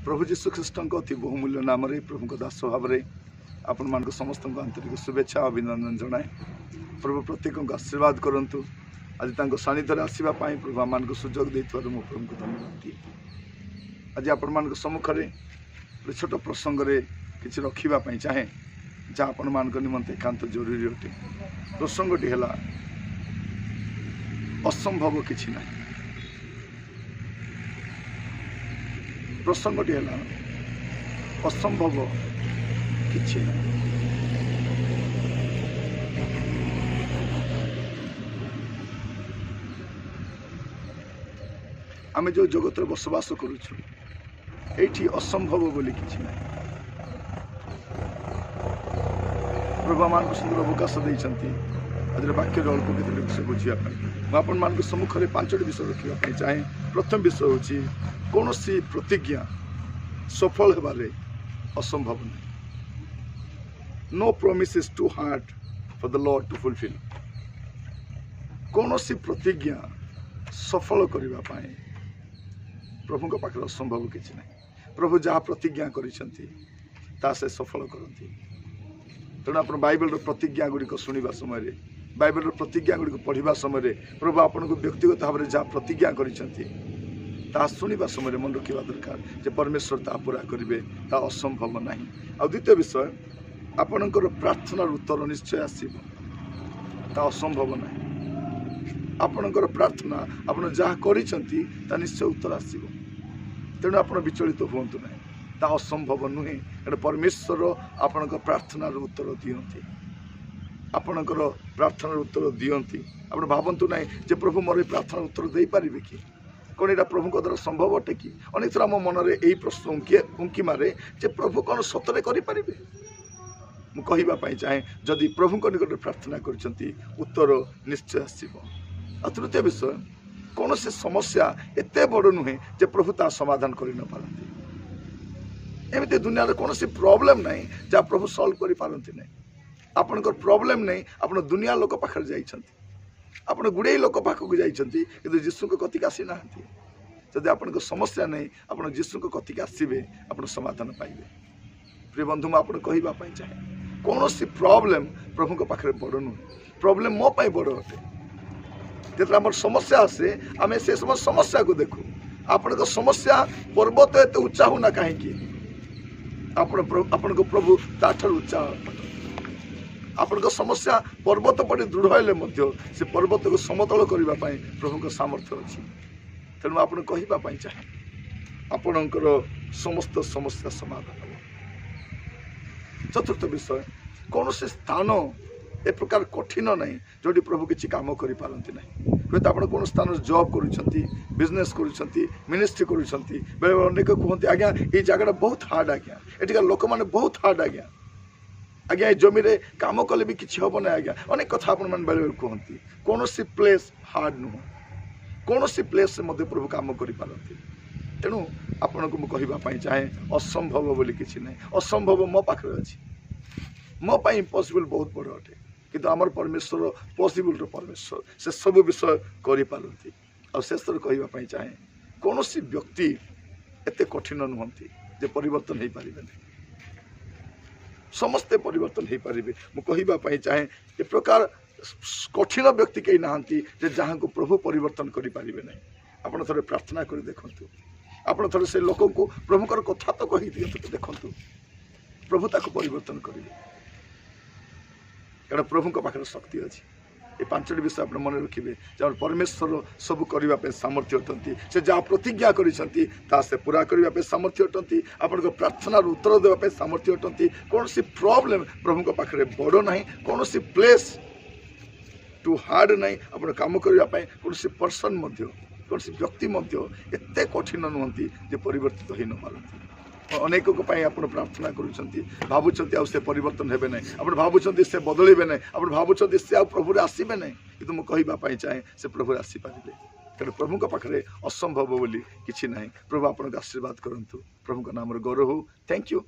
प्रभु जीशु ख्रीष्ट अति बहुमूल्य नाम प्रभु दास भाव में आपण मान समस्त आंतरिक शुभेच्छा अभिनंदन जनाए। प्रभु प्रत्येक आशीर्वाद करंतु। आज सानिध्य आसवाई प्रभु आम सुजोग देथिबारु मो प्रभु को धन्यवाद दिए। आज आपण मान सम्मुख में छोट प्रसंग किसी रखापी चाहे जहाँ आपण मान निमंते एकांत जरूरी अटे। प्रसंगटी है असंभव किसी ना। प्रसंगटी है असंभव किसी ना। आम जो जगत बसवास करुचु ये असंभव बोली किसी ना। प्रभु मान सुंदर अवकाश देती आज वाक्य अल्प केत विषय बुझापी मुझे मान सम्मुख में 5टी विषय रखापी चाहे। प्रथम विषय हूँ कौन सी प्रतिज्ञा सफल होबारे असंभव नहीं। No promise is too hard for the Lord to fulfil. कौन सी प्रतिज्ञा सफल करने प्रभु के पाखे असंभव किसी ना। प्रभु जहाँ प्रतिज्ञा कर सफल करती। तेणु आप बाइबल प्रतिज्ञा गुड़िक शुणा समय बाइबल प्रतिज्ञा गुड़िक पढ़ा समय प्रभु आपन को व्यक्तिगत भाव में जहाँ प्रतिज्ञा कर शुणा समय मन रखा दरकार जे परमेश्वर ता पूरा करेंगे ता असंभव ना। आ द्वितीय विषय आपणकर प्रार्थनार उत्तर निश्चय आसब ता असंभव ना। आपणकर प्रार्थना आप जहाँ कर निश्चय उत्तर आसब। तेणु आप विचलित हूँ ना ता असंभव नुहे। परमेश्वर आपण प्रार्थनार उत्तर दियंती। आपणकर प्रार्थनार उत्तर दियंती। आप भावतु ना जे प्रभु मोर प्रार्थनार उत्तर दे पारे कि कौन यहाँ प्रभु द्वारा संभव अटे कि। अनेक थर आम मन में यही प्रश्न उंकी मारे जे प्रभु कौन सतरे करें। मुझे चाहे जदि प्रभु निकट प्रार्थना कर उत्तर निश्चय आसब। आ तृतीय विषय कौन से समस्या एत बड़ नुहे जे प्रभु ता समाधान कर न पारती। एमती दुनिया कौन सी प्रॉब्लम ना जहाँ प्रभु सॉल्व कर पारती ना। आपणकर प्रॉब्लम नहीं आप दुनिया लोक पाखे जाइछंती। आपण गुड़े लोक पाखक जाइछंती किंतु जीशु को कतिक आसी ना। जदि आपन समस्या नहीं आप जीशु को कतिक आसबे आप समाधान पाइबे। प्रिय बंधु मुझे कहवाई चाहे कौन सी प्रॉब्लम प्रभु के पाखे बड़ नुहे। प्रॉब्लम मो पाई बड़ अटे। जो आम समस्या आसे आम से समस्या को देखू। आपण समस्या पर्वत एत उच्चा होना कहीं आपण को प्रभु ताठ उच्चा। आपण समस्या पर्वत पटे दृढ़ हेले से पर्वत को समतल करने प्रभु को सामर्थ्य अच्छी। तेणु आप कहवाई चाहे आपणकर समस्त समस्या समाधान हो। चतुर्थ विषय कौन से स्थान ए प्रकार कठिन नहीं जोटी प्रभु किसी काम कर पारती ना। हूँ तो आप कौन स्थान जॉब कर बिजनेस कर मिनिस्ट्री कर बेले अनेक कहते आज्ञा ये जगह बहुत हार्ड आज्ञा एटिका लोक मैंने बहुत हार्ड आज्ञा आज्ञा ये जमी कम कले भी किसी हम ना आज्ञा अनेक कथा आप बेले बेले कहती। कौन सी प्लेस हार्ड नुह कौन सी प्लेस से मध्य प्रभु काम कर पारती। तेणु आपण को मुझे चाहे असंभव बोली किसी ना। असंभव मो पाखे अच्छी मो पाई इम्पॉसिबल बहुत बड़ अटे किंतु आमर परमेश्वर पॉसिबल परमेश्वर से सब विषय कर पारती। और शेष कहवाई चाहे कौन सी व्यक्ति एत कठिन नुहति जे परिवर्तन हो पारे नहीं। समस्ते परिवर्तन हो पारे। मुझे कहवाई चाहे ए प्रकार कठिन व्यक्ति कहीं नहांती जे जहाँ को प्रभु परिवर्तन कर पारे नहीं। आप थे प्रार्थना कर देखु। आप थे से लोक को प्रभुकर कथा तो कही दिखु देखु प्रभु ताको परिवर्तन करेंगे। कारण प्रभु पाखे शक्ति अच्छी। ये 5टी विषय आप मन रखिए जहाँ परमेश्वर सब करने सामर्थ्य अटंती। से जहाँ प्रतिज्ञा कर पूरा करने सामर्थ्य अटंती। आपण प्रार्थनार उत्तर देवाई सामर्थ्य अटंती। कौन सी प्रॉब्लम प्रभु पाखे बड़ ना। कौन सी प्लेस टू हार्ड नहीं आप कम करने कौन सी पर्सन कौन सी व्यक्ति एत कठिन नुहति जे परिवर्तित हो न पारती। अनेक आप प्रार्थना करुँच से परिवर्तन हे ना। आप भावुं से बदलवे ना। आप भावुं से आ प्रभु आसबे ना कि मुझे कहवाई चाहे से प्रभु आसीपारे। तेणु प्रभु के पाखे असंभव बोली किसी ना। प्रभु आपको आशीर्वाद करंतु। प्रभु का नाम गौरव हो। Thank you.